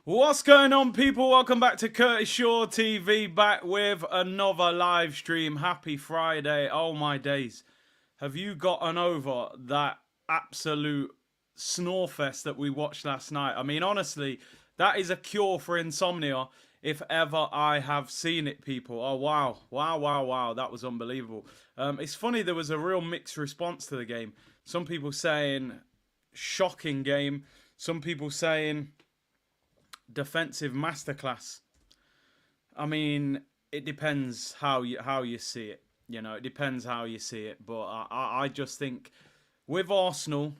What's going on, people? Welcome back to Curtis Shaw TV, back with another live stream. Happy Friday. Oh my days. Have you gotten over that absolute snorefest that we watched last night? I mean, honestly, that is a cure for insomnia if ever I have seen it, people. Oh, wow. Wow, wow, wow. That was unbelievable. It's funny, there was a real mixed response to the game. Some people saying, shocking game. Some people saying, defensive masterclass. I mean, it depends how you see it. You know, it depends how you see it. But I just think with Arsenal,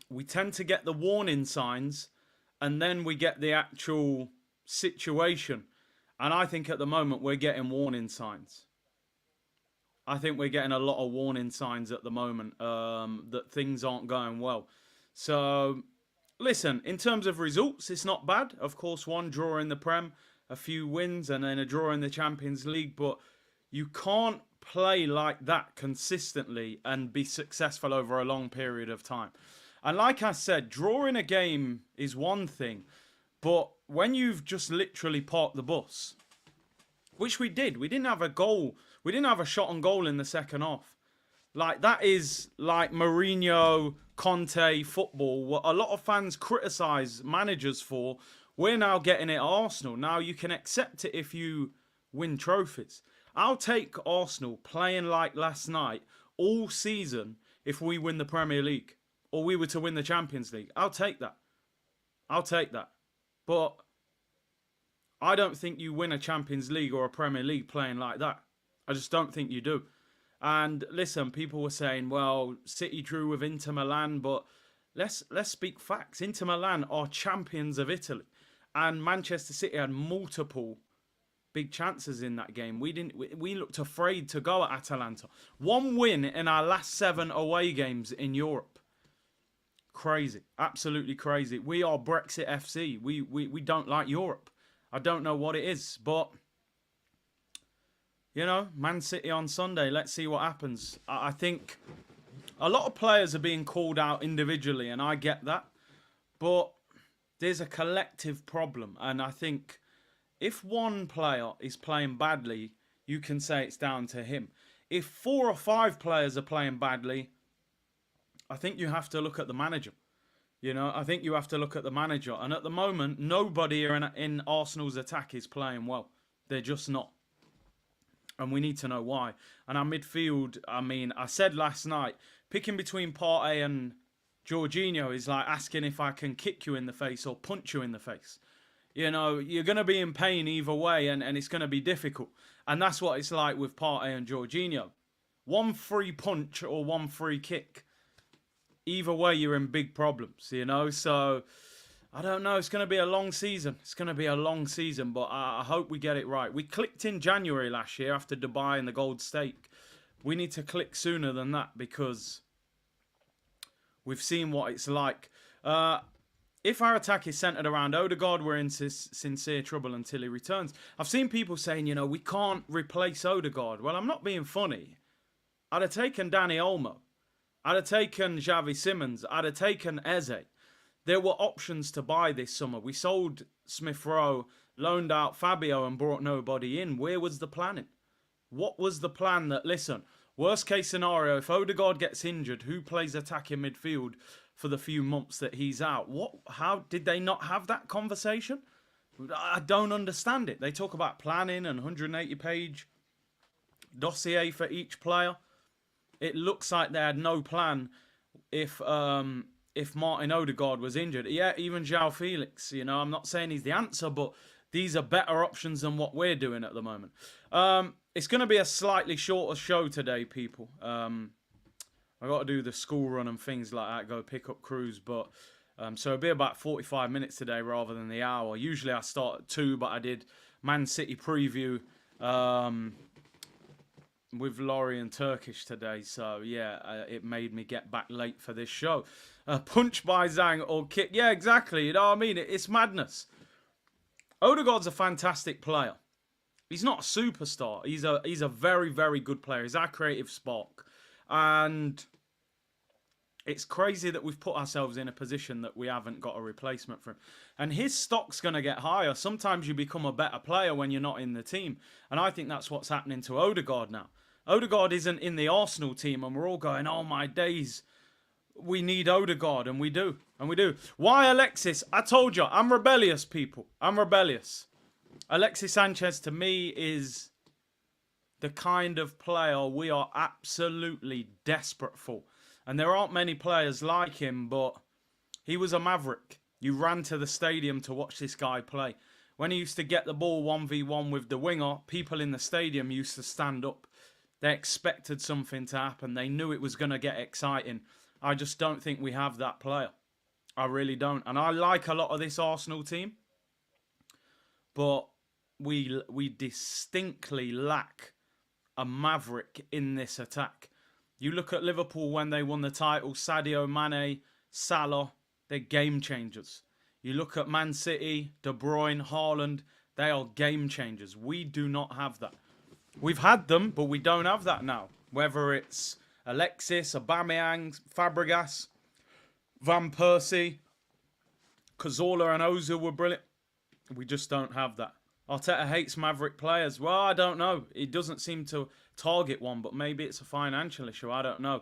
we tend to get the warning signs and then we get the actual situation. And I think at the moment we're getting warning signs. I think we're getting a lot of warning signs at the moment that things aren't going well. So, listen, in terms of results, it's not bad. Of course, one draw in the Prem, a few wins, and then a draw in the Champions League. But you can't play like that consistently and be successful over a long period of time. And like I said, drawing a game is one thing. But when you've just literally parked the bus, which we did. We didn't have a goal. We didn't have a shot on goal in the second half. Like, that is like Mourinho, Conte football, what a lot of fans criticise managers for. We're now getting it at Arsenal. Now, you can accept it if you win trophies. I'll take Arsenal playing like last night all season if we win the Premier League or we were to win the Champions League. I'll take that. I'll take that. But I don't think you win a Champions League or a Premier League playing like that. I just don't think you do. And listen, people were saying, well, City drew with Inter Milan, but let's speak facts. Inter Milan are champions of Italy, and Manchester City had multiple big chances in that game. We looked afraid to go at Atalanta. One win in our last 7 away games in Europe. Crazy, absolutely crazy. We are Brexit FC. We don't like Europe. I don't know what it is, but you know, Man City on Sunday. Let's see what happens. I think a lot of players are being called out individually, and I get that. But there's a collective problem. And I think if one player is playing badly, you can say it's down to him. If 4 or 5 players are playing badly, I think you have to look at the manager. You know, I think you have to look at the manager. And at the moment, nobody in Arsenal's attack is playing well. They're just not. And we need to know why. And our midfield, I mean, I said last night, picking between Partey and Jorginho is like asking if I can kick you in the face or punch you in the face. You know, you're going to be in pain either way, and it's going to be difficult. And that's what it's like with Partey and Jorginho. One free punch or one free kick. Either way, you're in big problems, you know. So, I don't know. It's going to be a long season. It's going to be a long season, but I hope we get it right. We clicked in January last year after Dubai and the Gold Stake. We need to click sooner than that because we've seen what it's like. If our attack is centred around Odegaard, we're in sincere trouble until he returns. I've seen people saying, you know, we can't replace Odegaard. Well, I'm not being funny. I'd have taken Danny Olmo. I'd have taken Xavi Simons. I'd have taken Eze. There were options to buy this summer. We sold Smith Rowe, loaned out Fabio and brought nobody in. Where was the planning? What was the plan that, listen, worst case scenario, if Odegaard gets injured, who plays attacking midfield for the few months that he's out? How did they not have that conversation? I don't understand it. They talk about planning and 180-page dossier for each player. It looks like they had no plan if Martin Odegaard was injured. Yeah, even João Felix, you know, I'm not saying he's the answer, but these are better options than what we're doing at the moment. It's going to be a slightly shorter show today, people. I got to do the school run and things like that, go pick up crews, but so it'll be about 45 minutes today rather than the hour. Usually I start at 2, but I did Man City preview with Laurie and Turkish today, so yeah, it made me get back late for this show. Punch by Zhang or kick, yeah, exactly. You know what I mean? It's madness. Odegaard's a fantastic player. He's not a superstar. He's a very, very good player. He's our creative spark, and It's crazy that we've put ourselves in a position that we haven't got a replacement for him. And his stock's going to get higher. Sometimes you become a better player when you're not in the team. And I think that's what's happening to Odegaard now. Odegaard isn't in the Arsenal team and we're all going, oh my days, we need Odegaard. And we do. And we do. Why Alexis? I told you, I'm rebellious, people. I'm rebellious. Alexis Sanchez to me is the kind of player we are absolutely desperate for. And there aren't many players like him, but he was a maverick. You ran to the stadium to watch this guy play. When he used to get the ball 1v1 with the winger, people in the stadium used to stand up. They expected something to happen. They knew it was going to get exciting. I just don't think we have that player. I really don't. And I like a lot of this Arsenal team. But we distinctly lack a maverick in this attack. You look at Liverpool when they won the title, Sadio Mane, Salah, they're game changers. You look at Man City, De Bruyne, Haaland, they are game changers. We do not have that. We've had them, but we don't have that now. Whether it's Alexis, Aubameyang, Fabregas, Van Persie, Cazorla and Ozil were brilliant. We just don't have that. Arteta hates maverick players. Well, I don't know. He doesn't seem to target one, but maybe it's a financial issue. I don't know.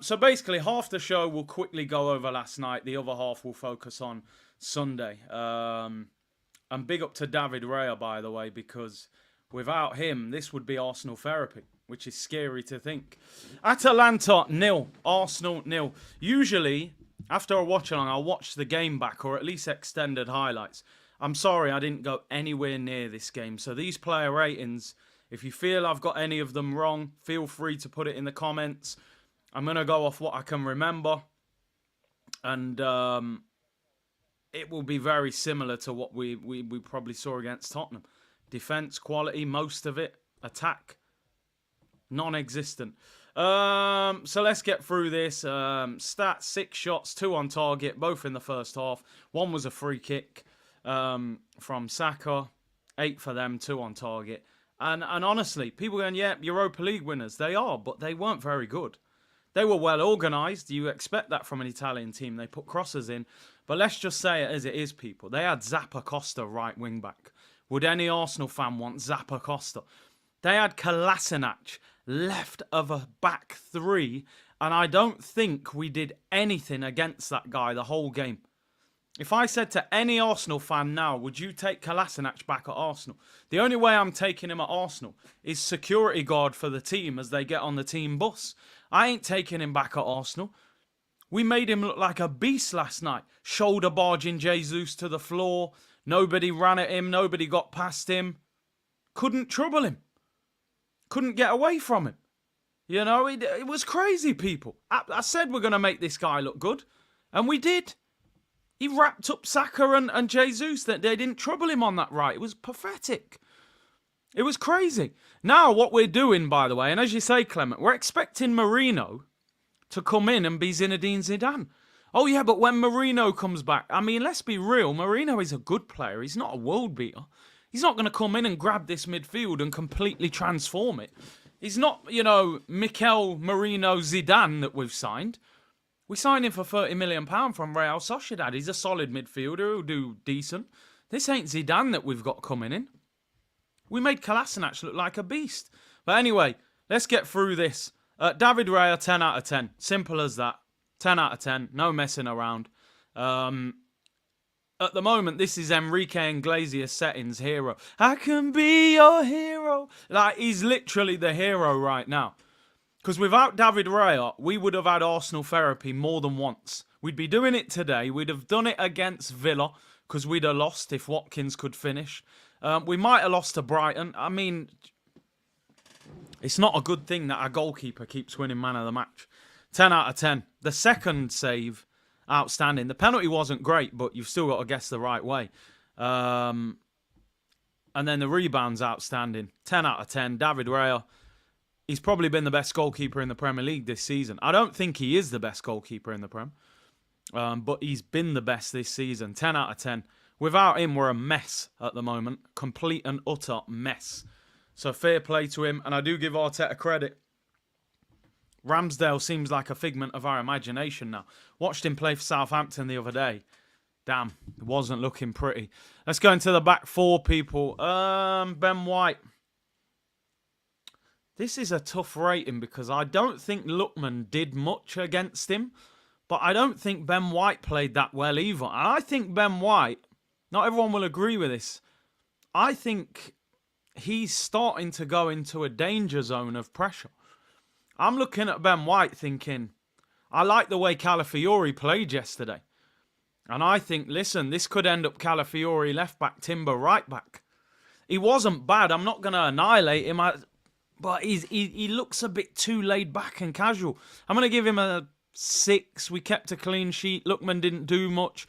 So basically, half the show will quickly go over last night. The other half will focus on Sunday. And big up to David Raya, by the way, because without him, this would be Arsenal therapy, which is scary to think. Atalanta 0, Arsenal 0. Usually, after a watch-along, I'll watch the game back, or at least extended highlights. I'm sorry I didn't go anywhere near this game. So these player ratings, if you feel I've got any of them wrong, feel free to put it in the comments. I'm going to go off what I can remember. And it will be very similar to what we probably saw against Tottenham. Defence, quality, most of it. Attack, non-existent. So let's get through this. Stats, 6 shots, 2 on target, both in the first half. 1 was a free kick. From Saka, 8 for them, 2 on target. And honestly, people going, yeah, Europa League winners. They are, but they weren't very good. They were well organised. You expect that from an Italian team. They put crosses in. But let's just say it as it is, people. They had Zappacosta right wing back. Would any Arsenal fan want Zappacosta? They had Kolasinac left of a back 3. And I don't think we did anything against that guy the whole game. If I said to any Arsenal fan now, would you take Kolasinac back at Arsenal? The only way I'm taking him at Arsenal is security guard for the team as they get on the team bus. I ain't taking him back at Arsenal. We made him look like a beast last night. Shoulder barging Jesus to the floor. Nobody ran at him. Nobody got past him. Couldn't trouble him. Couldn't get away from him. You know, it was crazy, people. I said we're going to make this guy look good. And we did. He wrapped up Saka and Jesus. That they didn't trouble him on that right. It was pathetic. It was crazy. Now what we're doing, by the way, and as you say, Clement, we're expecting Mourinho to come in and be Zinedine Zidane. Oh yeah, but when Mourinho comes back, I mean, let's be real. Mourinho is a good player. He's not a world beater. He's not going to come in and grab this midfield and completely transform it. He's not, you know, Mikel Marino Zidane that we've signed. We signed him for £30 million from Real Sociedad. He's a solid midfielder who'll do decent. This ain't Zidane that we've got coming in. We made Kolasinac look like a beast. But anyway, let's get through this. David Raya, 10 out of 10. Simple as that. 10 out of 10. No messing around. At the moment, this is Enrique Iglesias settings hero. I can be your hero. Like, he's literally the hero right now. Because without David Raya, we would have had Arsenal therapy more than once. We'd be doing it today. We'd have done it against Villa because we'd have lost if Watkins could finish. We might have lost to Brighton. I mean, it's not a good thing that our goalkeeper keeps winning man of the match. 10 out of 10. The second save, outstanding. The penalty wasn't great, but you've still got to guess the right way. And then the rebound's outstanding. 10 out of 10. David Raya. He's probably been the best goalkeeper in the Premier League this season. I don't think he is the best goalkeeper in the Prem. But he's been the best this season. 10 out of 10. Without him, we're a mess at the moment. Complete and utter mess. So fair play to him. And I do give Arteta credit. Ramsdale seems like a figment of our imagination now. Watched him play for Southampton the other day. Damn, it wasn't looking pretty. Let's go into the back four, people. Ben White. This is a tough rating because I don't think Lookman did much against him. But I don't think Ben White played that well either. And I think Ben White, not everyone will agree with this, I think he's starting to go into a danger zone of pressure. I'm looking at Ben White thinking, I like the way Calafiori played yesterday. And I think, listen, this could end up Calafiori left back, Timber right back. He wasn't bad. I'm not going to annihilate him. But he looks a bit too laid back and casual. I'm going to give him a 6. We kept a clean sheet. Lookman didn't do much.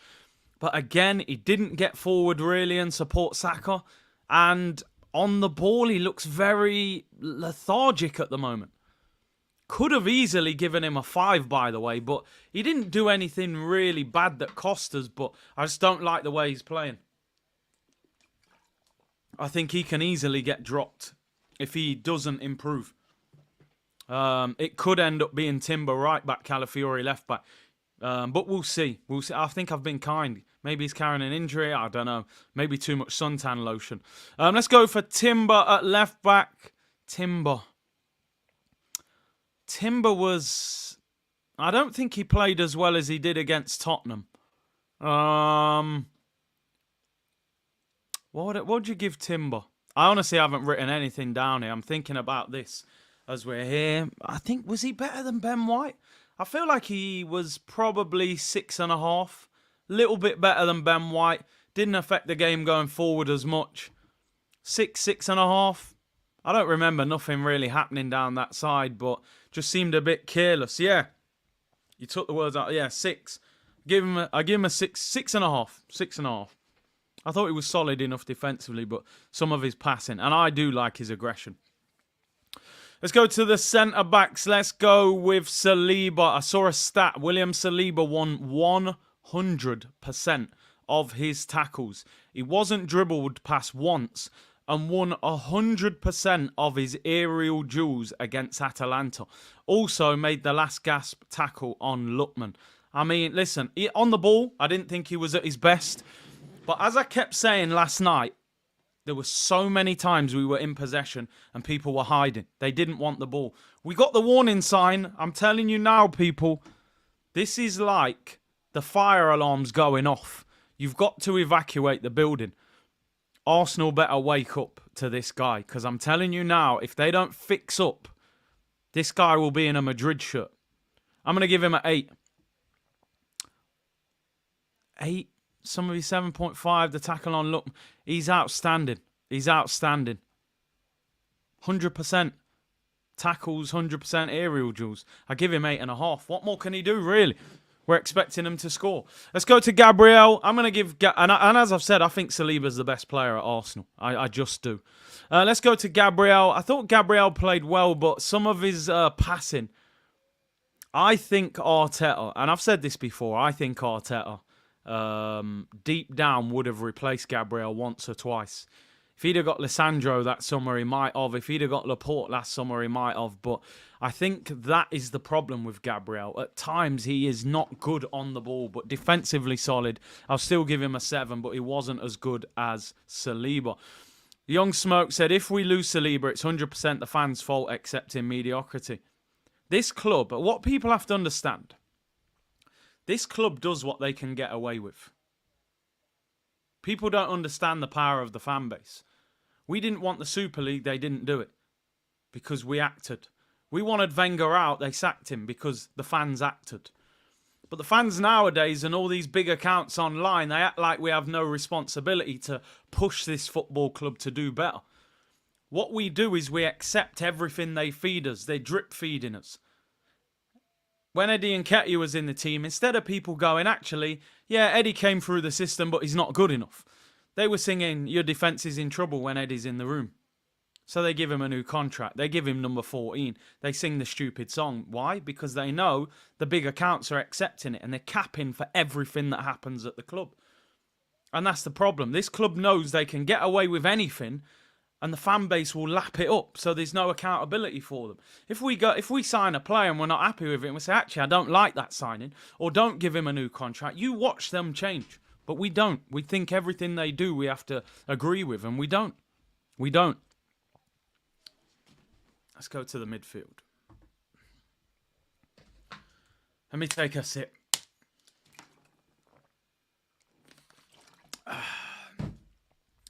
But again, he didn't get forward really and support Saka. And on the ball, he looks very lethargic at the moment. Could have easily given him a 5, by the way. But he didn't do anything really bad that cost us. But I just don't like the way he's playing. I think he can easily get dropped if he doesn't improve. It could end up being Timber right back, Calafiori left back. But we'll see. We'll see. I think I've been kind. Maybe he's carrying an injury. I don't know. Maybe too much suntan lotion. Let's go for Timber at left back. Timber was... I don't think he played as well as he did against Tottenham. What would you give Timber? I honestly haven't written anything down here. I'm thinking about this as we're here. I think, was he better than Ben White? I feel like he was probably 6.5. Little bit better than Ben White. Didn't affect the game going forward as much. 6.5. I don't remember nothing really happening down that side, but just seemed a bit careless. Yeah, you took the words out. Yeah, 6. I give him a 6.5. 6.5. I thought he was solid enough defensively, but some of his passing, and I do like his aggression. Let's go to the centre-backs. Let's go with Saliba. I saw a stat. William Saliba won 100% of his tackles. He wasn't dribbled past once and won 100% of his aerial duels against Atalanta. Also made the last gasp tackle on Lookman. I mean, listen, on the ball, I didn't think he was at his best. But as I kept saying last night, there were so many times we were in possession and people were hiding. They didn't want the ball. We got the warning sign. I'm telling you now, people, this is like the fire alarm's going off. You've got to evacuate the building. Arsenal better wake up to this guy, because I'm telling you now, if they don't fix up, this guy will be in a Madrid shirt. I'm going to give him an 8. 8? Some of his 7.5, the tackle on look. He's outstanding. He's outstanding. 100% tackles, 100% aerial duels. I give him 8.5. What more can he do, really? We're expecting him to score. Let's go to Gabriel. I'm going to give... And as I've said, I think Saliba's the best player at Arsenal. I just do. Let's go to Gabriel. I thought Gabriel played well, but some of his passing... I think Arteta, and I've said this before, I think Arteta... deep down would have replaced Gabriel once or twice. If he'd have got Lissandro that summer, he might have. If he'd have got Laporte last summer, he might have. But I think that is the problem with Gabriel. At times, he is not good on the ball, but defensively solid. I'll still give him a 7, but he wasn't as good as Saliba. Young Smoke said, if we lose Saliba, it's 100% the fans' fault, accepting mediocrity. This club, what people have to understand, this club does what they can get away with. People don't understand the power of the fan base. We didn't want the Super League, they didn't do it. Because we acted. We wanted Wenger out, they sacked him because the fans acted. But the fans nowadays and all these big accounts online, they act like we have no responsibility to push this football club to do better. What we do is we accept everything they feed us. They're drip feeding us. When Eddie Nketiah was in the team, instead of people going, actually, yeah, Eddie came through the system, but he's not good enough. They were singing, your defence is in trouble when Eddie's in the room. So they give him a new contract. They give him number 14. They sing the stupid song. Why? Because they know the big accounts are accepting it and they're capping for everything that happens at the club. And that's the problem. This club knows they can get away with anything and the fan base will lap it up, so there's no accountability for them. If we sign a player and we're not happy with it, and we say, actually, I don't like that signing, or don't give him a new contract, you watch them change. But we don't. We think everything they do we have to agree with, and we don't. We don't. Let's go to the midfield. Let me take a sip.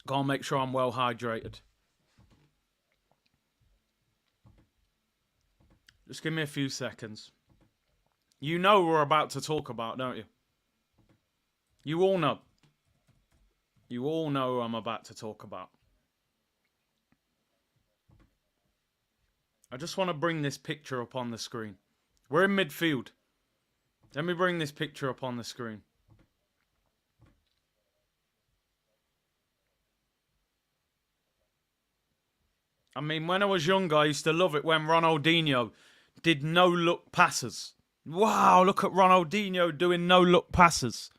Gotta make sure I'm well hydrated. Just give me a few seconds. You know what we're about to talk about, don't you? You all know. You all know who I'm about to talk about. I just want to bring this picture up on the screen. We're in midfield. Let me bring this picture up on the screen. I mean, when I was younger, I used to love it when Ronaldinho did no-look passes. Wow, look at Ronaldinho doing no-look passes.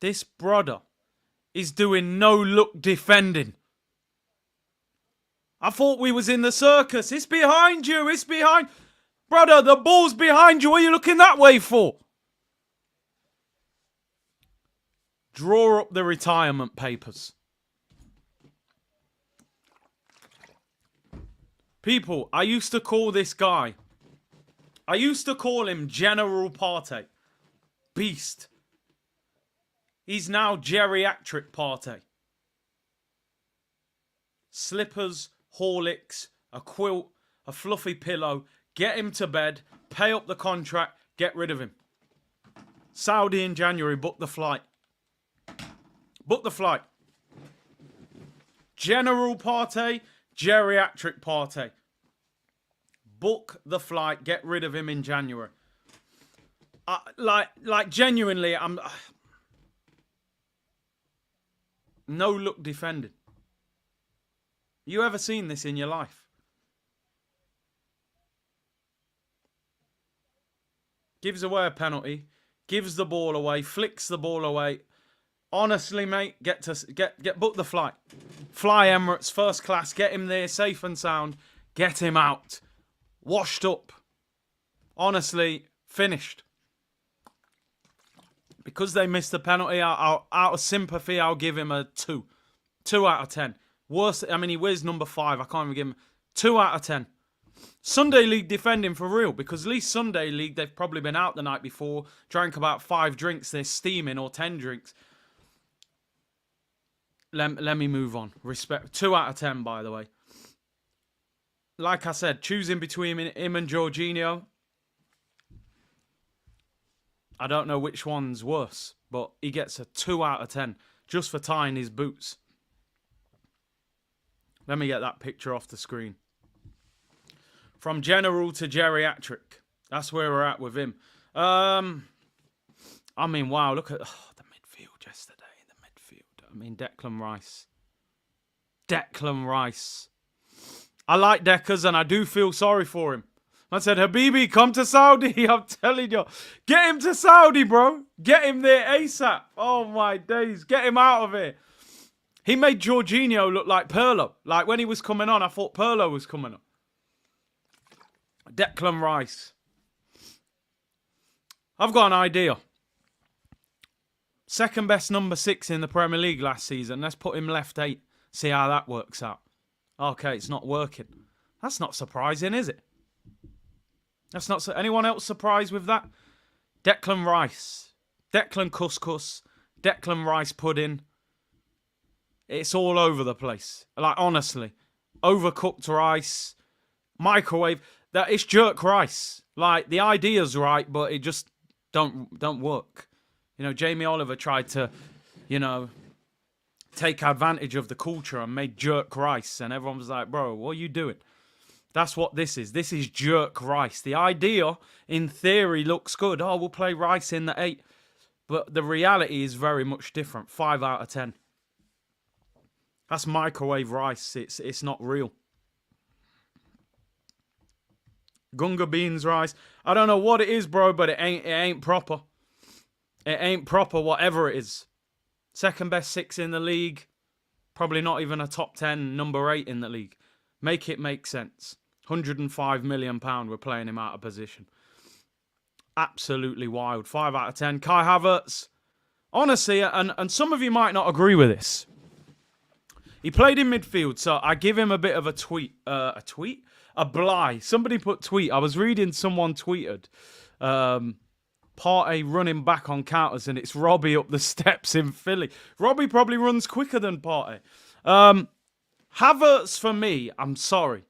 This brother is doing no-look defending. I thought we was in the circus. It's behind you. It's behind. Brother, the ball's behind you. What are you looking that way for? Draw up the retirement papers. People, I used to call this guy. I used to call him General Partey. Beast. He's now geriatric Partey. Slippers, Horlicks, a quilt, a fluffy pillow. Get him to bed. Pay up the contract. Get rid of him. Saudi in January. Book the flight. Book the flight. General Partey. Geriatric Partey. Book the flight. Get rid of him in January. Like genuinely, I'm no look defending. You ever seen this in your life? Gives away a penalty, gives the ball away, flicks the ball away. Honestly, mate, get book the flight. Fly Emirates, first class, get him there, safe and sound. Get him out. Washed up. Honestly, finished. Because they missed the penalty, out of sympathy, I'll give him a 2. 2 out of 10. Worst, I mean, he wears number 5. I can't even give him 2 out of 10. Sunday League defending for real, because at least Sunday League, they've probably been out the night before, drank about 5 drinks, they're steaming, or 10 drinks. Let me move on. Respect. 2 out of 10, by the way. Like I said, choosing between him and Jorginho, I don't know which one's worse, but he gets a 2 out of 10 just for tying his boots. Let me get that picture off the screen. From general to geriatric. That's where we're at with him. I mean, wow, look at the midfield yesterday. The midfield. I mean, Declan Rice. Declan Rice. I like Deckers and I do feel sorry for him. I said, Habibi, come to Saudi. I'm telling you. Get him to Saudi, bro. Get him there ASAP. Oh, my days. Get him out of here. He made Jorginho look like Pirlo. Like, when he was coming on, I thought Pirlo was coming on. Declan Rice. I've got an idea. Second best number 6 in the Premier League last season. Let's put him left 8. See how that works out. Okay, it's not working. That's not surprising, is it? That's not... Anyone else surprised with that? Declan Rice. Declan Couscous. Declan Rice pudding. It's all over the place. Like, honestly. Overcooked rice. Microwave. That it's jerk rice. Like, the idea's right, but it just don't work. You know, Jamie Oliver tried to, you know, take advantage of the culture and made jerk rice. And everyone was like, bro, what are you doing? That's what this is. This is jerk rice. The idea, in theory, looks good. Oh, we'll play rice in the 8. But the reality is very much different. 5 out of 10. That's microwave rice. It's not real. Gunga beans rice. I don't know what it is, bro, but it ain't proper. It ain't proper, whatever it is. Second best 6 in the league. Probably not even a top 10, number 8 in the league. Make it make sense. £105 million we're playing him out of position. Absolutely wild. 5 out of 10. Kai Havertz. Honestly, and some of you might not agree with this. He played in midfield, so I give him a bit of a tweet. A tweet? A bly. Somebody put tweet. I was reading someone tweeted. Partey running back on counters, and it's Robbie up the steps in Philly. Robbie probably runs quicker than Partey. Havertz, for me, I'm sorry.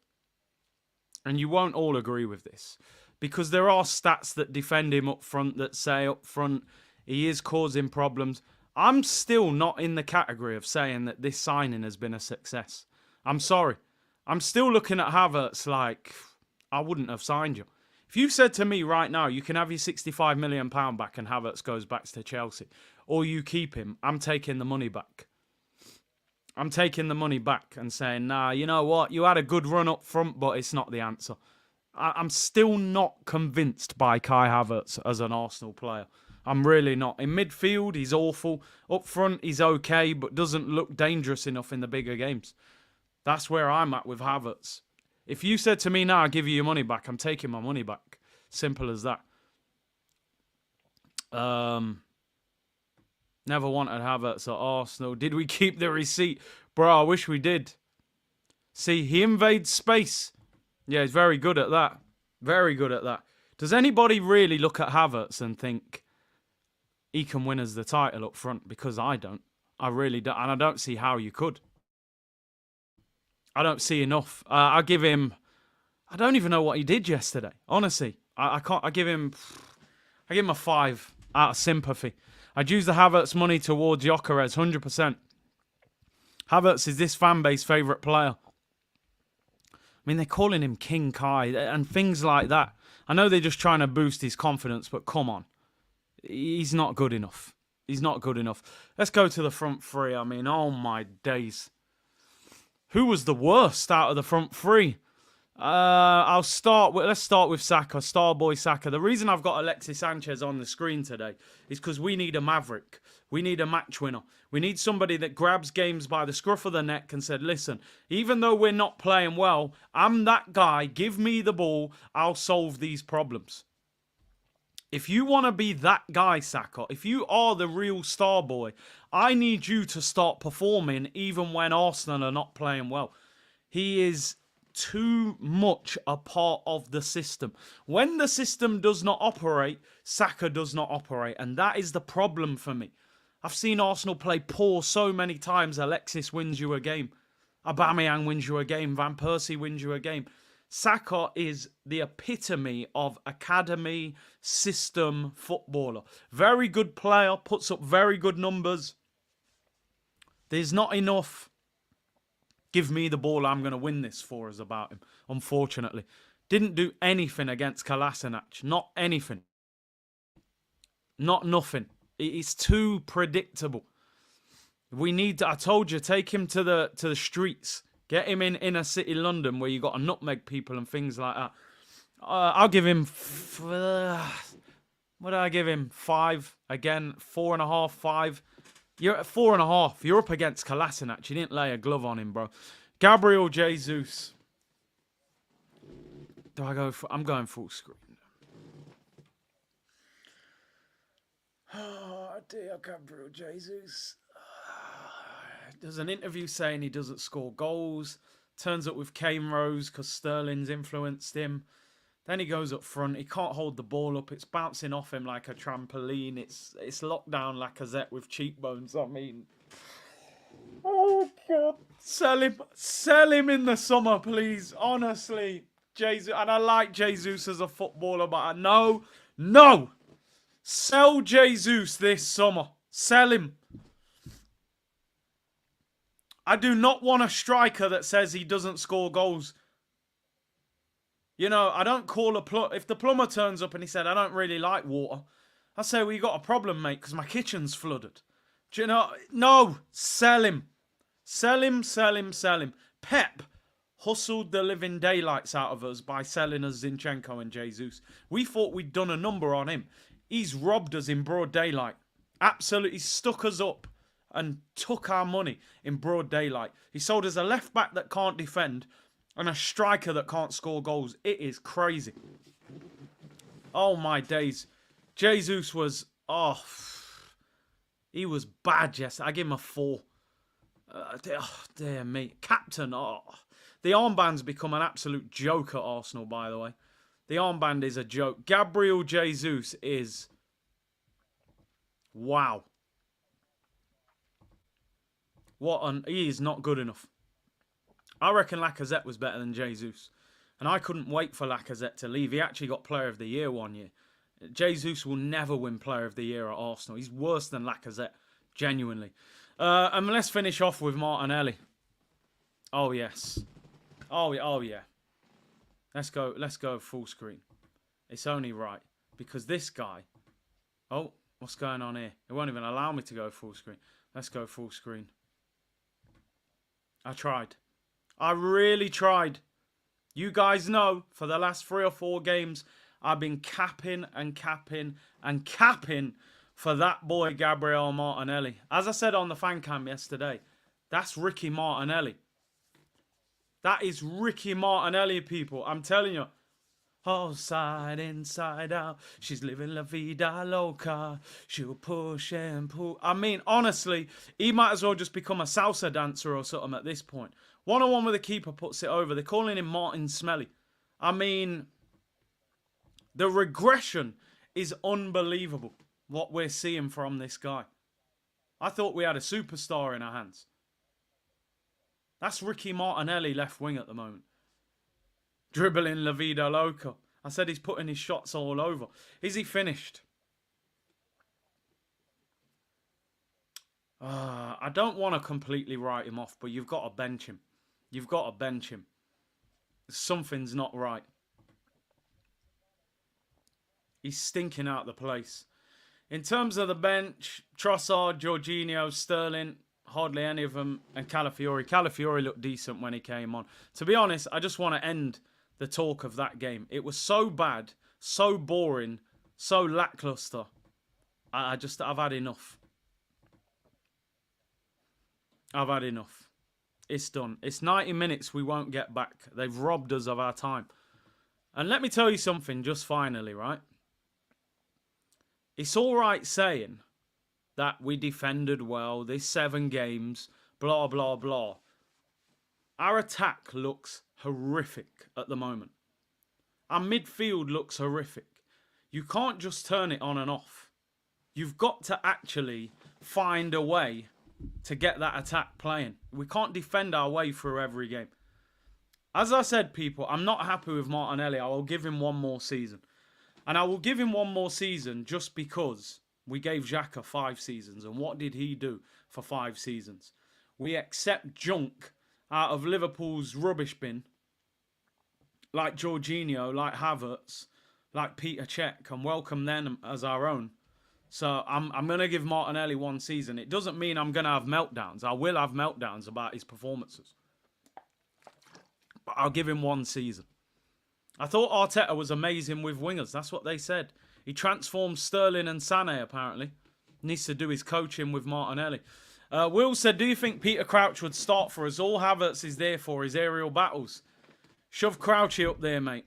And you won't all agree with this. Because there are stats that defend him up front that say up front he is causing problems. I'm still not in the category of saying that this signing has been a success. I'm sorry. I'm still looking at Havertz like, I wouldn't have signed you. If you said to me right now, you can have your £65 million back and Havertz goes back to Chelsea, or you keep him, I'm taking the money back. I'm taking the money back and saying, nah, you know what? You had a good run up front, but it's not the answer. I'm still not convinced by Kai Havertz as an Arsenal player. I'm really not. In midfield, he's awful. Up front, he's okay, but doesn't look dangerous enough in the bigger games. That's where I'm at with Havertz. If you said to me, now, I'll give you your money back, I'm taking my money back. Simple as that. Never wanted Havertz at Arsenal. Did we keep the receipt? Bro, I wish we did. See, he invades space. Yeah, he's very good at that. Very good at that. Does anybody really look at Havertz and think he can win us the title up front? Because I don't. I really don't. And I don't see how you could. I don't see enough. I give him... I don't even know what he did yesterday. Honestly. I can't... I give him a 5 out of sympathy. I'd use the Havertz money towards Gyokeres, 100%. Havertz is this fan base favourite player. I mean, they're calling him King Kai and things like that. I know they're just trying to boost his confidence, but come on. He's not good enough. He's not good enough. Let's go to the front three. I mean, oh my days. Who was the worst out of the front three? Let's start with Saka, Starboy Saka. The reason I've got Alexis Sanchez on the screen today is because we need a maverick. We need a match winner. We need somebody that grabs games by the scruff of the neck and said, listen, even though we're not playing well, I'm that guy. Give me the ball. I'll solve these problems. If you want to be that guy, Saka, if you are the real star boy, I need you to start performing even when Arsenal are not playing well. He is too much a part of the system. When the system does not operate, Saka does not operate. And that is the problem for me. I've seen Arsenal play poor so many times. Alexis wins you a game. Aubameyang wins you a game. Van Persie wins you a game. Saka is the epitome of academy system footballer. Very good player, puts up very good numbers. There's not enough. Give me the ball, I'm going to win this for us about him, unfortunately. Didn't do anything against Kolasinac. Not anything. Not nothing. It's too predictable. We need to, I told you, take him to the streets. Get him in inner city London where you got to nutmeg people and things like that. I'll give him... what did I give him? 5. Again, 4.5, 5. You're at 4.5. You're up against Kolasinac. You didn't lay a glove on him, bro. Gabriel Jesus. Do I go for... I'm going full screen. Oh, dear Gabriel Jesus. There's an interview saying he doesn't score goals. Turns up with Kane Rose because Sterling's influenced him. Then he goes up front. He can't hold the ball up. It's bouncing off him like a trampoline. It's locked down Lacazette with cheekbones. I mean... Oh, God. Sell him. Sell him in the summer, please. Honestly. Jesus. And I like Jesus as a footballer, but no. Sell Jesus this summer. Sell him. I do not want a striker that says he doesn't score goals. You know, I don't call a plumber. If the plumber turns up and he said, I don't really like water, I say, well, you got a problem, mate, because my kitchen's flooded. Do you know? No, sell him. Sell him, sell him, sell him. Pep hustled the living daylights out of us by selling us Zinchenko and Jesus. We thought we'd done a number on him. He's robbed us in broad daylight. Absolutely stuck us up. and took our money in broad daylight. He sold us a left back that can't defend and a striker that can't score goals. It is crazy. Oh my days. Jesus was, he was bad yesterday. I give him a 4. Dear me. Captain, the armband's become an absolute joke at Arsenal, by the way. The armband is a joke. Gabriel Jesus is, wow. He is not good enough. I reckon Lacazette was better than Jesus. And I couldn't wait for Lacazette to leave. He actually got Player of the Year one year. Jesus will never win Player of the Year at Arsenal. He's worse than Lacazette, genuinely. And let's finish off with Martinelli. Oh, yes. Oh, yeah. Let's go full screen. It's only right. Because this guy... Oh, what's going on here? It won't even allow me to go full screen. Let's go full screen. I tried. I really tried. You guys know, for the last 3 or 4 games, I've been capping and capping and capping for that boy, Gabriel Martinelli. As I said on the fan cam yesterday, that's Ricky Martinelli. That is Ricky Martinelli, people. I'm telling you. Oh, side inside out. She's living la vida loca. She'll push and pull. I mean, honestly, he might as well just become a salsa dancer or something at this point. 1-on-1 with the keeper puts it over. They're calling him Martin Smelly. I mean, the regression is unbelievable, what we're seeing from this guy. I thought we had a superstar in our hands. That's Ricky Martinelli left wing at the moment. Dribbling La Vida Loca. I said he's putting his shots all over. Is he finished? I don't want to completely write him off, but you've got to bench him. You've got to bench him. Something's not right. He's stinking out the place. In terms of the bench, Trossard, Jorginho, Sterling, hardly any of them, and Calafiori. Calafiori looked decent when he came on. To be honest, I just want to end the talk of that game. It was so bad, so boring, so lackluster. I've had enough. I've had enough. It's done. It's 90 minutes we won't get back. They've robbed us of our time. And let me tell you something just finally, right? It's all right saying that we defended well, this 7 games, blah, blah, blah. Our attack looks horrific at the moment. Our midfield looks horrific. You can't just turn it on and off. You've got to actually find a way to get that attack playing. We can't defend our way through every game. As I said, people, I'm not happy with Martinelli. I will give him 1 more season. And I will give him 1 more season just because we gave Xhaka 5 seasons. And what did he do for 5 seasons? We accept junk out of Liverpool's rubbish bin, like Jorginho, like Havertz, like Peter Cech, and welcome them as our own. So I'm going to give Martinelli 1 season. It doesn't mean I'm going to have meltdowns. I will have meltdowns about his performances. But I'll give him 1 season. I thought Arteta was amazing with wingers. That's what they said. He transformed Sterling and Sané, apparently. Needs to do his coaching with Martinelli. Will said, do you think Peter Crouch would start for us? All Havertz is there for his aerial battles. Shove Crouchy up there, mate.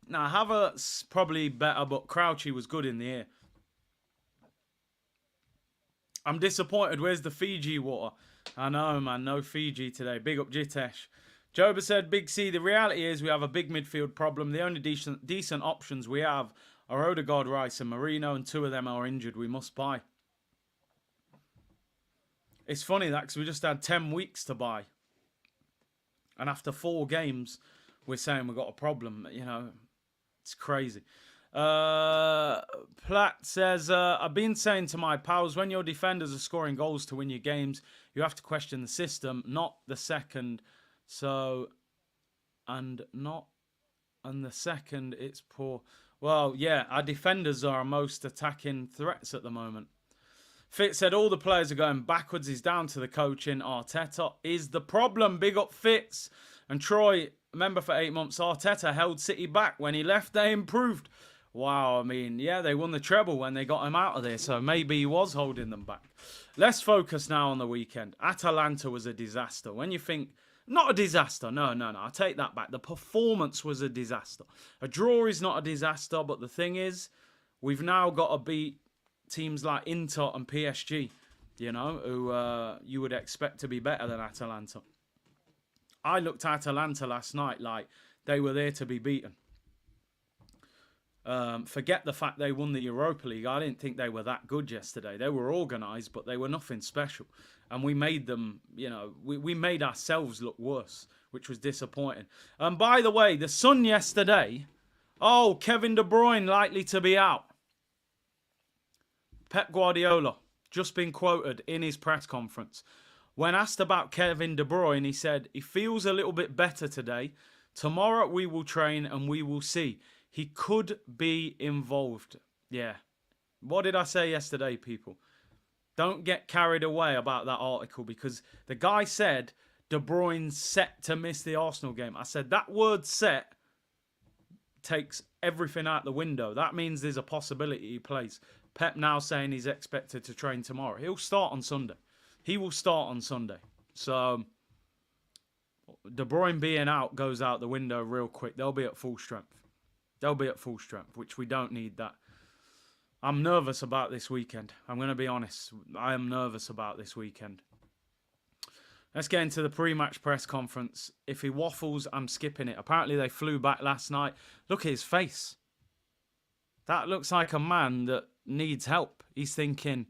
Now, Havertz probably better, but Crouchy was good in the air. I'm disappointed. Where's the Fiji water? I know, man. No Fiji today. Big up Jitesh. Joba said, Big C, the reality is we have a big midfield problem. The only decent options we have are Odegaard, Rice and Marino, and 2 of them are injured. We must buy. It's funny that because we just had 10 weeks to buy. And after 4 games, we're saying we've got a problem. You know, it's crazy. Platt says, I've been saying to my pals, when your defenders are scoring goals to win your games, you have to question the system, not the second. So, and the second, it's poor. Well, yeah, our defenders are our most attacking threats at the moment. Fitz said all the players are going backwards. He's down to the coaching. Arteta is the problem. Big up Fitz. And Troy, member for 8 months, Arteta held City back. When he left, they improved. Wow, I mean, yeah, they won the treble when they got him out of there. So maybe he was holding them back. Let's focus now on the weekend. Atalanta was a disaster. When you think, not a disaster, no, I take that back. The performance was a disaster. A draw is not a disaster, but the thing is, we've now got to beat teams like Inter and PSG, you know, who you would expect to be better than Atalanta. I looked at Atalanta last night like they were there to be beaten. Forget the fact they won the Europa League. I didn't think they were that good yesterday. They were organised, but they were nothing special. And we made them, you know, we made ourselves look worse, which was disappointing. And by the way, the Sun yesterday, Kevin De Bruyne likely to be out. Pep Guardiola, just been quoted in his press conference. When asked about Kevin De Bruyne, he said, he feels a little bit better today. Tomorrow we will train and we will see. He could be involved. Yeah. What did I say yesterday, people? Don't get carried away about that article because the guy said De Bruyne's set to miss the Arsenal game. I said that word set takes everything out the window. That means there's a possibility he plays. Pep now saying he's expected to train tomorrow. He'll start on Sunday. He will start on Sunday. So De Bruyne being out goes out the window real quick. They'll be at full strength. They'll be at full strength, which we don't need that. I'm nervous about this weekend. I'm going to be honest. I am nervous about this weekend. Let's get into the pre-match press conference. If he waffles, I'm skipping it. Apparently they flew back last night. Look at his face. That looks like a man that needs help. He's thinking,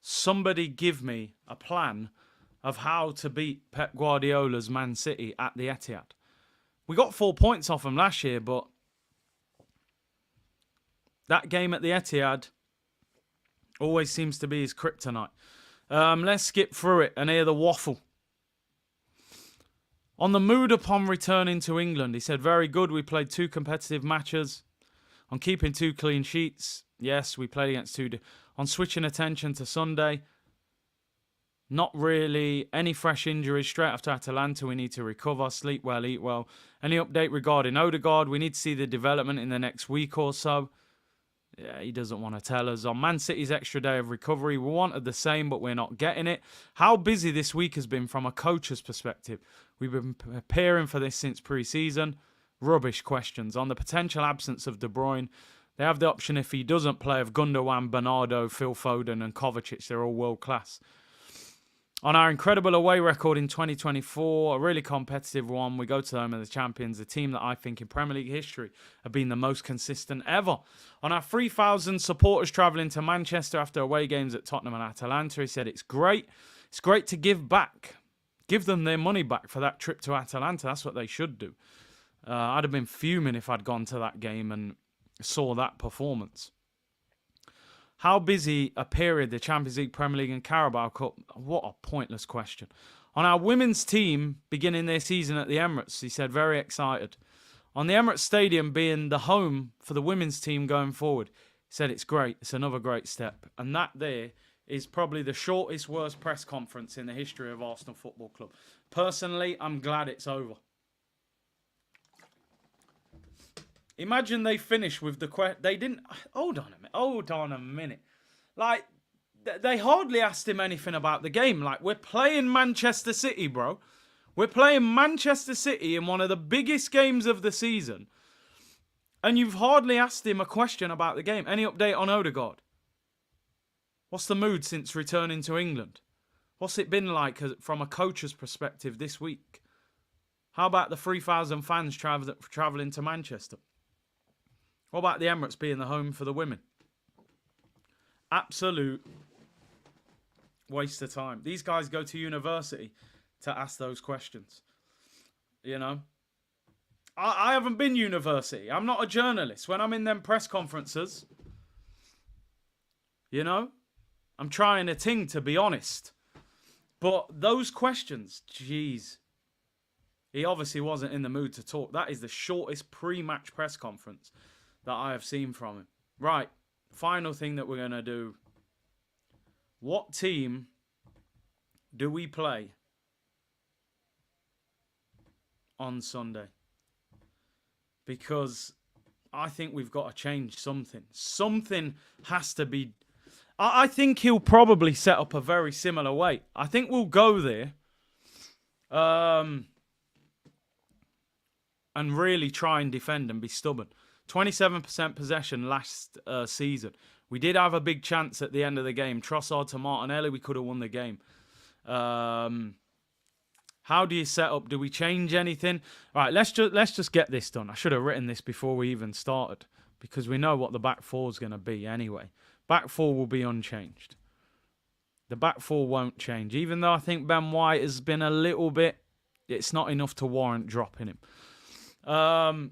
somebody give me a plan of how to beat Pep Guardiola's Man City at the Etihad. We got 4 points off them last year, but that game at the Etihad always seems to be his kryptonite. Let's skip through it and hear the waffle. On the mood upon returning to England, he said, very good. We played 2 competitive matches. On keeping 2 clean sheets. Yes, we played against 2. On switching attention to Sunday. Not really any fresh injuries. Straight after Atalanta, we need to recover. Sleep well, eat well. Any update regarding Odegaard? We need to see the development in the next week or so. Yeah, he doesn't want to tell us. On Man City's extra day of recovery, we wanted the same, but we're not getting it. How busy this week has been from a coach's perspective. We've been preparing for this since pre-season. Rubbish questions. On the potential absence of De Bruyne, they have the option if he doesn't play of Gundogan, Bernardo, Phil Foden and Kovacic. They're all world class. On our incredible away record in 2024, a really competitive one, we go to them as the champions, a team that I think in Premier League history have been the most consistent ever. On our 3,000 supporters travelling to Manchester after away games at Tottenham and Atalanta, he said, it's great. It's great to give back. Give them their money back for that trip to Atalanta. That's what they should do. I'd have been fuming if I'd gone to that game and saw that performance. How busy a period the Champions League, Premier League and Carabao Cup? What a pointless question. On our women's team beginning their season at the Emirates, he said, very excited. On the Emirates Stadium being the home for the women's team going forward, he said, it's great. It's another great step. And that there is probably the shortest, worst press conference in the history of Arsenal Football Club. Personally, I'm glad it's over. Imagine they finish with the question. They didn't. Hold on a minute. Like, they hardly asked him anything about the game. Like, we're playing Manchester City, bro. We're playing Manchester City in one of the biggest games of the season. And you've hardly asked him a question about the game. Any update on Odegaard? What's the mood since returning to England? What's it been like from a coach's perspective this week? How about the 3,000 fans travelling to Manchester? What about the Emirates being the home for the women? Absolute waste of time. These guys go to university to ask those questions. You know? I haven't been university. I'm not a journalist. When I'm in them press conferences, you know, I'm trying a thing, to be honest. But those questions, jeez. He obviously wasn't in the mood to talk. That is the shortest pre-match press conference that I have seen from him. Right, final thing that we're going to do. What team do we play on Sunday? Because I think we've got to change something. Something has to be... I think he'll probably set up a very similar way. I think we'll go there and really try and defend and be stubborn. 27% possession last season. We did have a big chance at the end of the game. Trossard to Martinelli, we could have won the game. How do you set up? Do we change anything? All right, let's just get this done. I should have written this before we even started because we know what the back four is going to be anyway. Back four will be unchanged. The back four won't change. Even though I think Ben White has been a little bit... It's not enough to warrant dropping him. The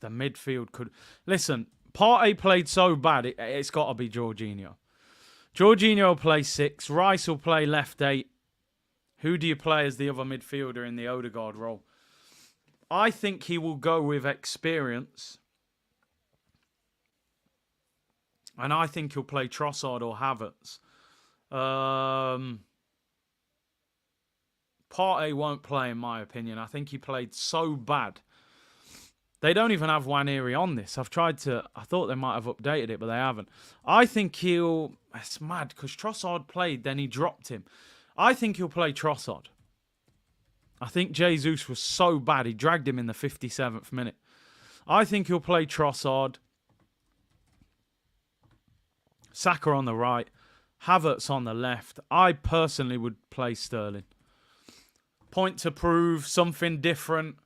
midfield could... Listen, Partey played so bad, it's got to be Jorginho. Jorginho will play 6. Rice will play left 8. Who do you play as the other midfielder in the Odegaard role? I think he will go with experience. And I think he'll play Trossard or Havertz. Partey won't play, in my opinion. I think he played so bad. They don't even have Nwaneri on this. I thought they might have updated it, but they haven't. I think he'll... It's mad, because Trossard played, then he dropped him. I think he'll play Trossard. I think Jesus was so bad, he dragged him in the 57th minute. I think he'll play Trossard. Saka on the right. Havertz on the left. I personally would play Sterling. Point to prove, something different.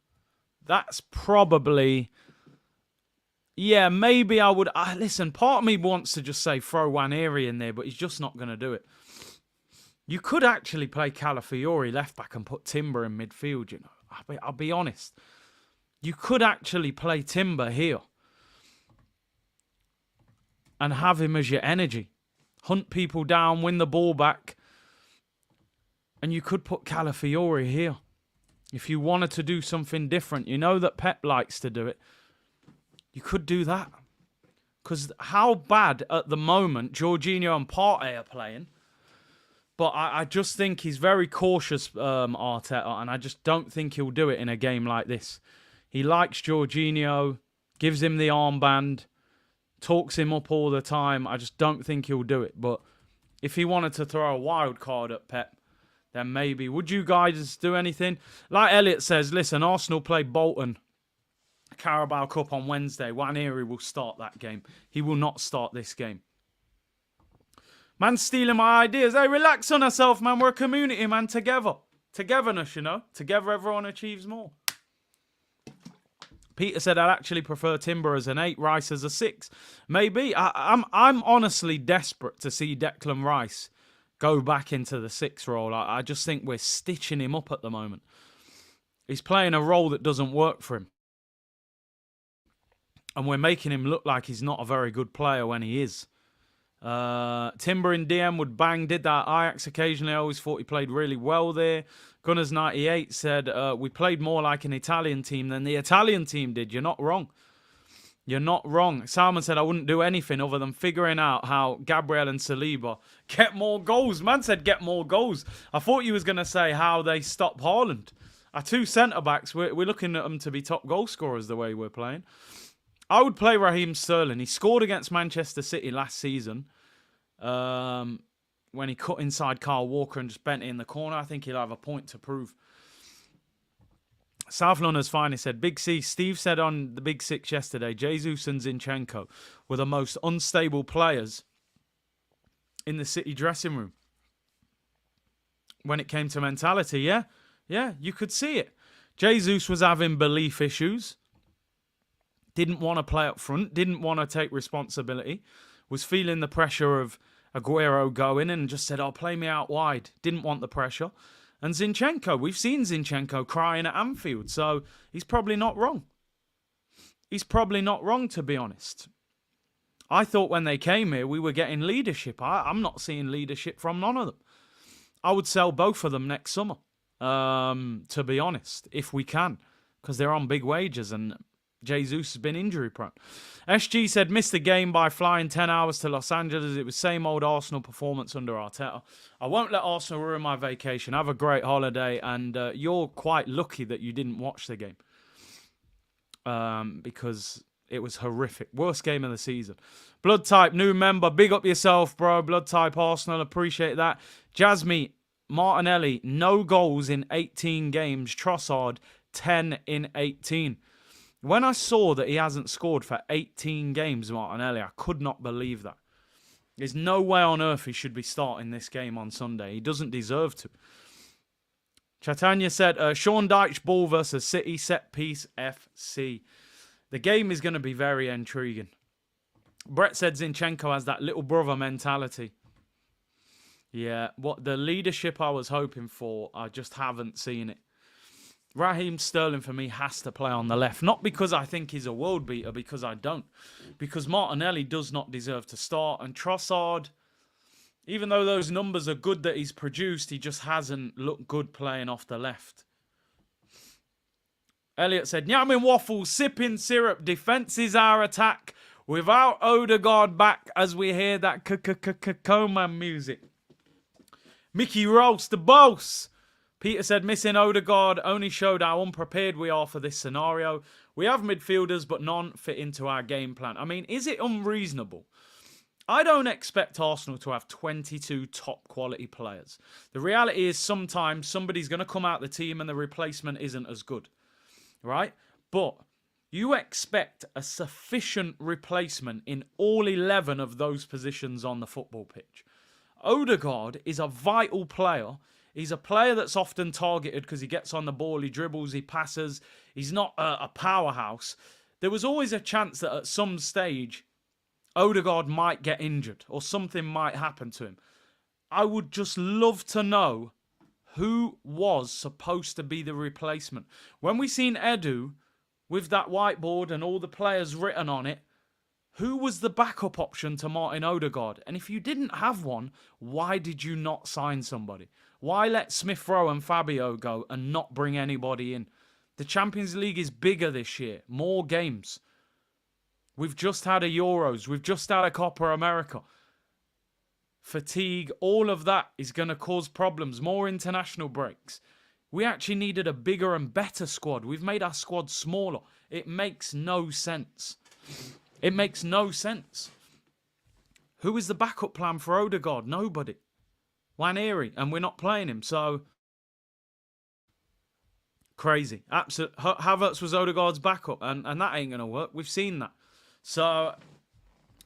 That's probably... Yeah, maybe I would... listen, part of me wants to just say throw Nwaneri in there, but he's just not going to do it. You could actually play Calafiori left back and put Timber in midfield, you know. I'll be honest. You could actually play Timber here. And have him as your energy. Hunt people down, win the ball back. And you could put Calafiori here. If you wanted to do something different. You know that Pep likes to do it. You could do that. Because how bad at the moment Jorginho and Partey are playing. But I just think he's very cautious, Arteta. And I just don't think he'll do it in a game like this. He likes Jorginho. Gives him the armband. Talks him up all the time. I just don't think he'll do it. But if he wanted to throw a wild card at Pep, then maybe. Would you guys do anything? Like Elliot says, listen, Arsenal play Bolton Carabao Cup on Wednesday. Nwaneri will start that game. He will not start this game. Man's stealing my ideas. Hey, relax on yourself, man. We're a community, man. Together. Togetherness, you know. Together, everyone achieves more. Peter said, I'd actually prefer Timber as an 8, Rice as a 6. Maybe. I'm honestly desperate to see Declan Rice go back into the 6 role. I just think we're stitching him up at the moment. He's playing a role that doesn't work for him. And we're making him look like he's not a very good player when he is. Timber in DM would bang. Did that Ajax occasionally. I always thought he played really well there. Gunners98 said, we played more like an Italian team than the Italian team did. You're not wrong. You're not wrong. Salman said, I wouldn't do anything other than figuring out how Gabriel and Saliba get more goals. Man said, get more goals. I thought you was going to say how they stop Haaland. Our 2 centre-backs, we're looking at them to be top goal scorers the way we're playing. I would play Raheem Sterling. He scored against Manchester City last season when he cut inside Kyle Walker and just bent it in the corner. I think he'll have a point to prove. South London's finally said, Big C, Steve said on the Big Six yesterday, Jesus and Zinchenko were the most unstable players in the City dressing room. When it came to mentality, yeah, you could see it. Jesus was having belief issues. Didn't want to play up front. Didn't want to take responsibility. Was feeling the pressure of Aguero going and just said, play me out wide. Didn't want the pressure. And Zinchenko, we've seen Zinchenko crying at Anfield, so he's probably not wrong. He's probably not wrong, to be honest. I thought when they came here, we were getting leadership. I'm not seeing leadership from none of them. I would sell both of them next summer, to be honest, if we can, because they're on big wages and Jesus has been injury prone. SG said, missed the game by flying 10 hours to Los Angeles. It was same old Arsenal performance under Arteta. I won't let Arsenal ruin my vacation. Have a great holiday. And you're quite lucky that you didn't watch the game. Because It was horrific. Worst game of the season. Blood Type, new member. Big up yourself, bro. Blood Type Arsenal. Appreciate that. Jasmine, Martinelli, no goals in 18 games. Trossard, 10 in 18. When I saw that he hasn't scored for 18 games, Martinelli, I could not believe that. There's no way on earth he should be starting this game on Sunday. He doesn't deserve to. Chaitanya said, Sean Dyche ball versus City set piece FC. The game is going to be very intriguing. Brett said Zinchenko has that little brother mentality. Yeah, what the leadership I was hoping for, I just haven't seen it. Raheem Sterling for me has to play on the left. Not because I think he's a world beater, because I don't. Because Martinelli does not deserve to start. And Trossard, even though those numbers are good that he's produced, he just hasn't looked good playing off the left. Elliot said, Yamin waffle, sipping syrup, defense is our attack. Without Odegaard back as we hear that Coman music. Mickey Roast, the boss. Peter said, missing Odegaard only showed how unprepared we are for this scenario. We have midfielders, but none fit into our game plan. I mean, is it unreasonable? I don't expect Arsenal to have 22 top quality players. The reality is sometimes somebody's going to come out the team and the replacement isn't as good. Right? But you expect a sufficient replacement in all 11 of those positions on the football pitch. Odegaard is a vital player. He's a player that's often targeted because he gets on the ball, he dribbles, he passes. He's not a powerhouse. There was always a chance that at some stage, Odegaard might get injured or something might happen to him. I would just love to know who was supposed to be the replacement. When we seen Edu with that whiteboard and all the players written on it, who was the backup option to Martin Odegaard? And if you didn't have one, why did you not sign somebody? Why let Smith Rowe and Fabio go and not bring anybody in? The Champions League is bigger this year. More games. We've just had a Euros. We've just had a Copa America. Fatigue, all of that is going to cause problems. More international breaks. We actually needed a bigger and better squad. We've made our squad smaller. It makes no sense. It makes no sense. Who is the backup plan for Odegaard? Nobody. Waneri, and we're not playing him, so crazy. Absolute. Havertz was Odegaard's backup, and that ain't going to work. We've seen that. So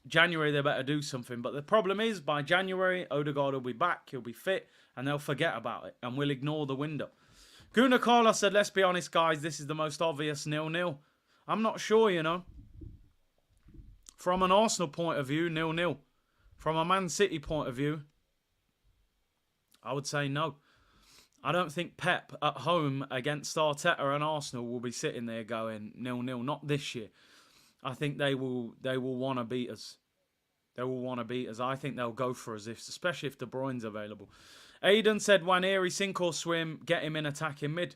January, they better do something. But the problem is, by January, Odegaard will be back, he'll be fit, and they'll forget about it, and we'll ignore the window. Guna Carlos said, let's be honest, guys, this is the most obvious 0-0. I'm not sure, you know. From an Arsenal point of view, 0-0. From a Man City point of view, I would say no. I don't think Pep at home against Arteta and Arsenal will be sitting there going 0-0. Not this year. I think they will want to beat us. They will want to beat us. I think they'll go for us, especially if De Bruyne's available. Aiden said, Waneri, sink or swim, get him in attacking mid.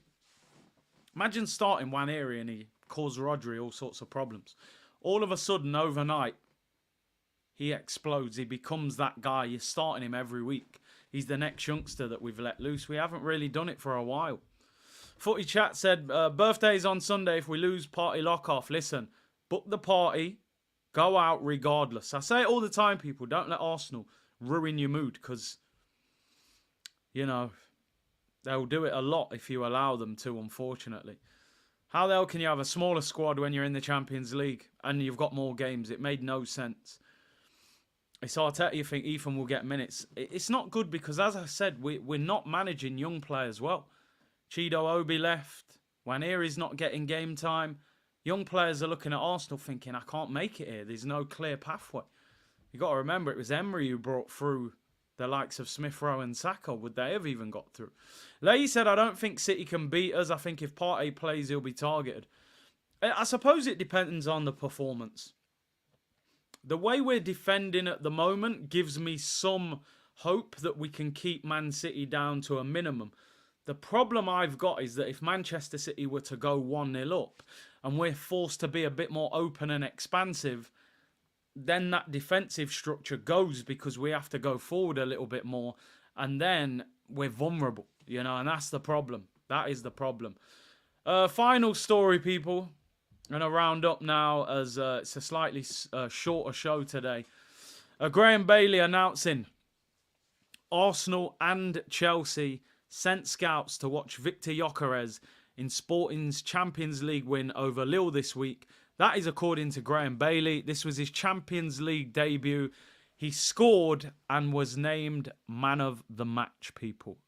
Imagine starting Waneri and he caused Rodri all sorts of problems. All of a sudden, overnight, he explodes. He becomes that guy. You're starting him every week. He's the next youngster that we've let loose. We haven't really done it for a while. Footy Chat said, birthday's on Sunday. If we lose, party lock off. Listen, book the party. Go out regardless. I say it all the time, people. Don't let Arsenal ruin your mood because, you know, they'll do it a lot if you allow them to, unfortunately. How the hell can you have a smaller squad when you're in the Champions League and you've got more games? It made no sense. It's Arteta, you think Ethan will get minutes. It's not good because, as I said, we're not managing young players well. Chido Obi left. Waneri's not getting game time. Young players are looking at Arsenal thinking, I can't make it here. There's no clear pathway. You've got to remember, it was Emery who brought through the likes of Smith Rowe and Saka. Would they have even got through? Leigh said, I don't think City can beat us. I think if Partey plays, he'll be targeted. I suppose it depends on the performance. The way we're defending at the moment gives me some hope that we can keep Man City down to a minimum. The problem I've got is that if Manchester City were to go 1-0 up and we're forced to be a bit more open and expansive, then that defensive structure goes because we have to go forward a little bit more and then we're vulnerable, you know, and that's the problem. That is the problem. Final story, people. going to round up now as it's a slightly shorter show today. Graham Bailey announcing Arsenal and Chelsea sent scouts to watch Victor Gyokeres in Sporting's Champions League win over Lille this week. That is according to Graham Bailey. This was his Champions League debut. He scored and was named man of the match, people.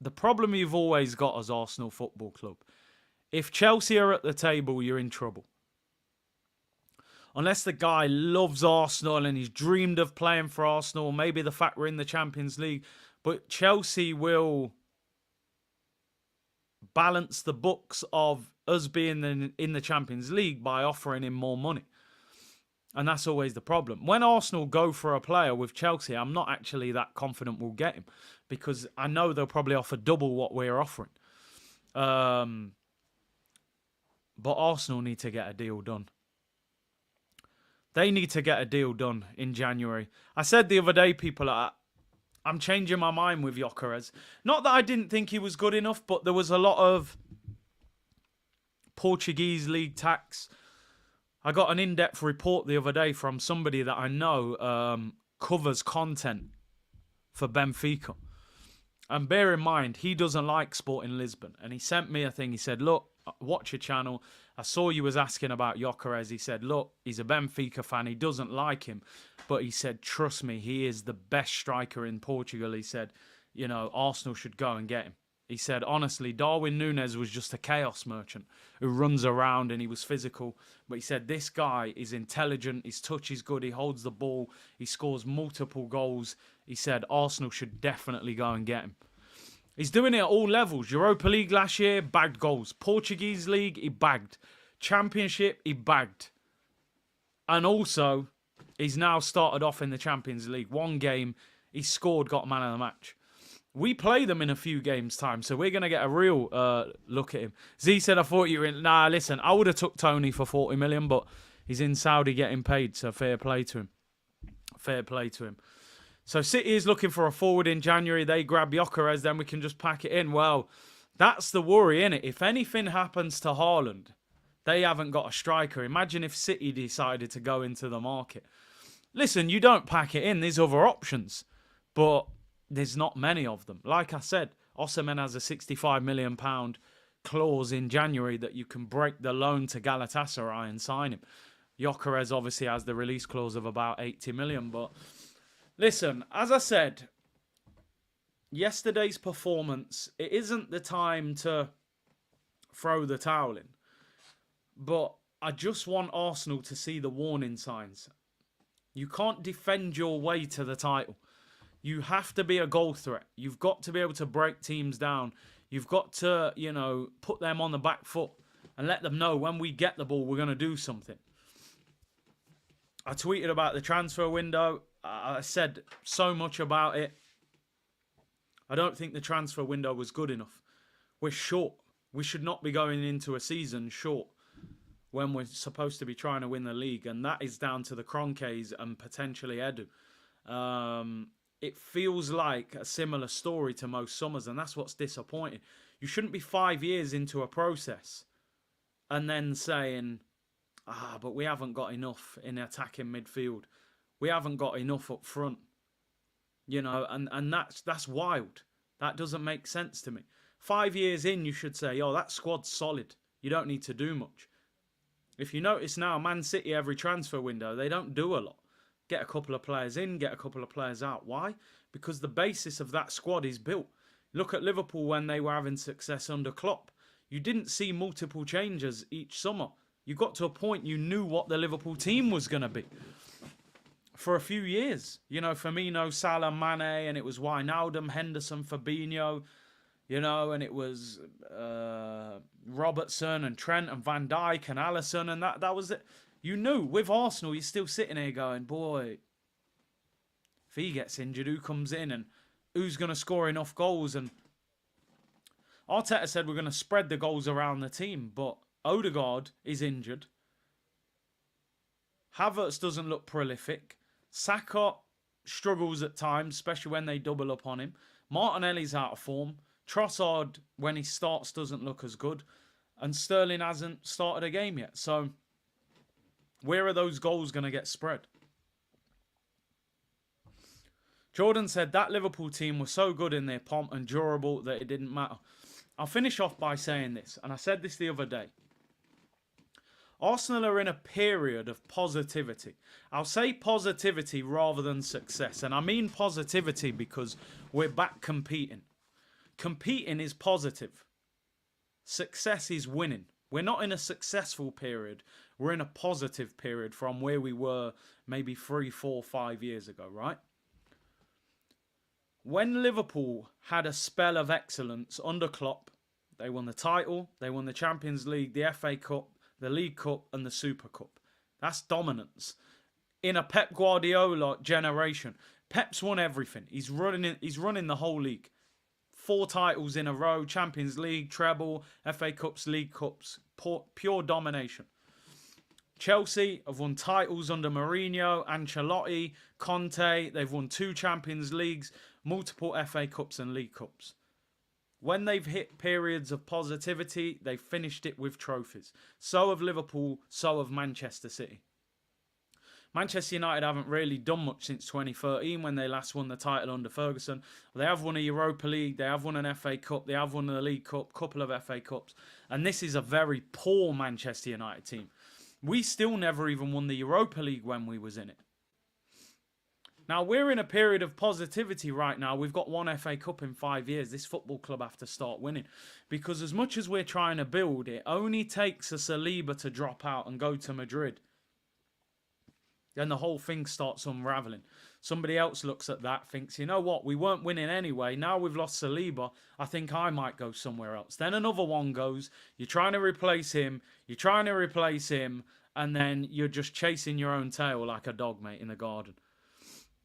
The problem you've always got as Arsenal Football Club, if Chelsea are at the table, you're in trouble. Unless the guy loves Arsenal and he's dreamed of playing for Arsenal, maybe the fact we're in the Champions League, but Chelsea will balance the books of us being in the Champions League by offering him more money. And that's always the problem. When Arsenal go for a player with Chelsea, I'm not actually that confident we'll get him, because I know they'll probably offer double what we're offering. But Arsenal need to get a deal done. They need to get a deal done in January. I said the other day, people, I'm changing my mind with Gyokeres. Not that I didn't think he was good enough, but there was a lot of Portuguese league tax. I got an in-depth report the other day from somebody that I know covers content for Benfica. And bear in mind, he doesn't like Sporting Lisbon. And he sent me a thing. He said, look, watch your channel. I saw you was asking about Gyokeres. He said, look, he's a Benfica fan. He doesn't like him. But he said, trust me, he is the best striker in Portugal. He said, you know, Arsenal should go and get him. He said, honestly, Darwin Núñez was just a chaos merchant who runs around and he was physical. But he said, this guy is intelligent. His touch is good. He holds the ball. He scores multiple goals. He said, Arsenal should definitely go and get him. He's doing it at all levels. Europa League last year, bagged goals. Portuguese League, he bagged. Championship, he bagged. And also, he's now started off in the Champions League. One game, he scored, got man of the match. We play them in a few games' time, so we're going to get a real look at him. Z said, I thought you were in... Nah, listen, I would have took Tony for 40 million, but he's in Saudi getting paid, so fair play to him. Fair play to him. So City is looking for a forward in January. They grab Gyokeres, then we can just pack it in. Well, that's the worry, innit? If anything happens to Haaland, they haven't got a striker. Imagine if City decided to go into the market. Listen, you don't pack it in. There's other options. But there's not many of them. Like I said, Osimhen has a £65 million clause in January that you can break the loan to Galatasaray and sign him. Gyokeres obviously has the release clause of about 80 million. But listen, as I said, yesterday's performance, it isn't the time to throw the towel in. But I just want Arsenal to see the warning signs. You can't defend your way to the title. You have to be a goal threat. You've got to be able to break teams down. You've got to, you know, put them on the back foot and let them know when we get the ball, we're going to do something. I tweeted about the transfer window. I said so much about it. I don't think the transfer window was good enough. We're short. We should not be going into a season short when we're supposed to be trying to win the league. And that is down to the Kroenkes and potentially Edu. It feels like a similar story to most summers, and that's what's disappointing. You shouldn't be 5 years into a process and then saying, but we haven't got enough in attacking midfield. We haven't got enough up front. You know, and that's wild. That doesn't make sense to me. 5 years in, you should say, that squad's solid. You don't need to do much. If you notice now, Man City, every transfer window, they don't do a lot. Get a couple of players in, get a couple of players out. Why? Because the basis of that squad is built. Look at Liverpool when they were having success under Klopp. You didn't see multiple changes each summer. You got to a point you knew what the Liverpool team was going to be. For a few years. You know, Firmino, Salah, Mane, and it was Wijnaldum, Henderson, Fabinho, you know, and it was Robertson and Trent and Van Dijk and Alisson, and that was it. You knew, with Arsenal, you're still sitting here going, boy, if he gets injured, who comes in and who's going to score enough goals? And Arteta said we're going to spread the goals around the team, but Odegaard is injured. Havertz doesn't look prolific. Saka struggles at times, especially when they double up on him. Martinelli's out of form. Trossard, when he starts, doesn't look as good. And Sterling hasn't started a game yet. So where are those goals going to get spread? Jordan said that Liverpool team was so good in their pomp and durable that it didn't matter. I'll finish off by saying this, and I said this the other day. Arsenal are in a period of positivity. I'll say positivity rather than success. And I mean positivity because we're back competing. Competing is positive. Success is winning. We're not in a successful period. We're in a positive period from where we were maybe 3, 4, 5 years ago, right? When Liverpool had a spell of excellence under Klopp, they won the title, they won the Champions League, the FA Cup, the League Cup and the Super Cup. That's dominance. In a Pep Guardiola generation, Pep's won everything. He's running the whole league. 4 titles in a row, Champions League, treble, FA Cups, League Cups, pure domination. Chelsea have won titles under Mourinho, Ancelotti, Conte. They've won 2 Champions Leagues, multiple FA Cups and League Cups. When they've hit periods of positivity, they've finished it with trophies. So have Liverpool, so have Manchester City. Manchester United haven't really done much since 2013 when they last won the title under Ferguson. They have won a Europa League, they have won an FA Cup, they have won the League Cup, couple of FA Cups. And this is a very poor Manchester United team. We still never even won the Europa League when we was in it. Now, we're in a period of positivity right now. We've got 1 FA Cup in 5 years. This football club have to start winning. Because as much as we're trying to build, it only takes a Saliba to drop out and go to Madrid. Then the whole thing starts unravelling. Somebody else looks at that, thinks, you know what, we weren't winning anyway. Now we've lost Saliba. I think I might go somewhere else. Then another one goes. You're trying to replace him. And then you're just chasing your own tail like a dog, mate, in the garden.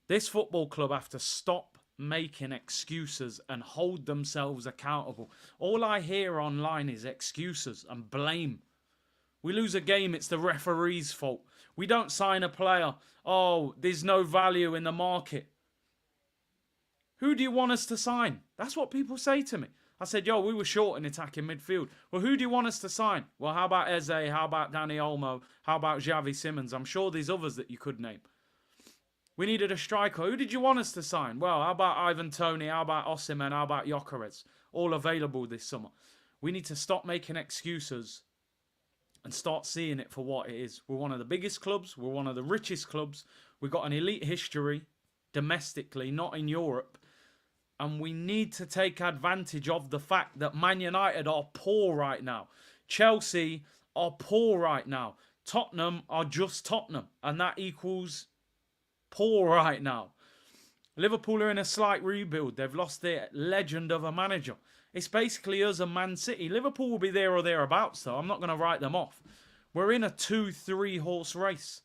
This football club have to stop making excuses and hold themselves accountable. All I hear online is excuses and blame. We lose a game, it's the referee's fault. We don't sign a player. Oh, there's no value in the market. Who do you want us to sign? That's what people say to me. I said, yo, we were short in attacking midfield. Well, who do you want us to sign? Well, how about Eze? How about Danny Olmo? How about Xavi Simons? I'm sure there's others that you could name. We needed a striker. Who did you want us to sign? Well, how about Ivan Toney? How about Osimhen? How about Gyokeres? All available this summer. We need to stop making excuses and start seeing it for what it is. We're one of the biggest clubs. We're one of the richest clubs. We've got an elite history domestically, not in Europe. And we need to take advantage of the fact that Man United are poor right now. Chelsea are poor right now. Tottenham are just Tottenham. And that equals poor right now. Liverpool are in a slight rebuild. They've lost their legend of a manager. It's basically us and Man City. Liverpool will be there or thereabouts, though. I'm not going to write them off. We're in a 2-3 horse race.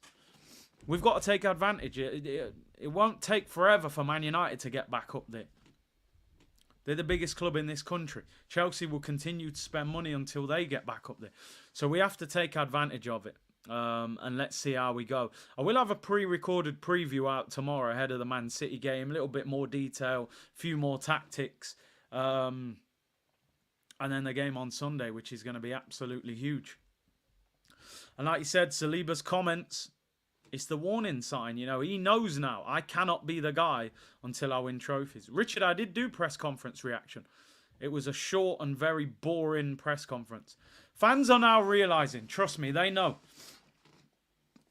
We've got to take advantage. It won't take forever for Man United to get back up there. They're the biggest club in this country. Chelsea will continue to spend money until they get back up there. So we have to take advantage of it. And let's see how we go. I will have a pre-recorded preview out tomorrow ahead of the Man City game. A little bit more detail, a few more tactics. And then the game on Sunday, which is going to be absolutely huge. And like you said, Saliba's comments, it's the warning sign. You know, he knows now, I cannot be the guy until I win trophies. Richard, I did do press conference reaction. It was a short and very boring press conference. Fans are now realising, trust me, they know.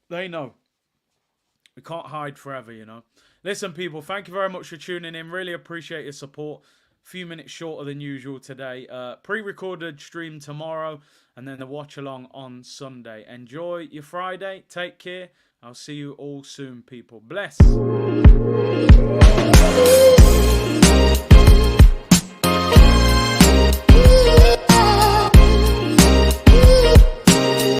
They know. We can't hide forever, you know. Listen, people, thank you very much for tuning in. Really appreciate your support. A few minutes shorter than usual today. Pre-recorded stream tomorrow and then the watch-along on Sunday. Enjoy your Friday. Take care. I'll see you all soon, people. Bless.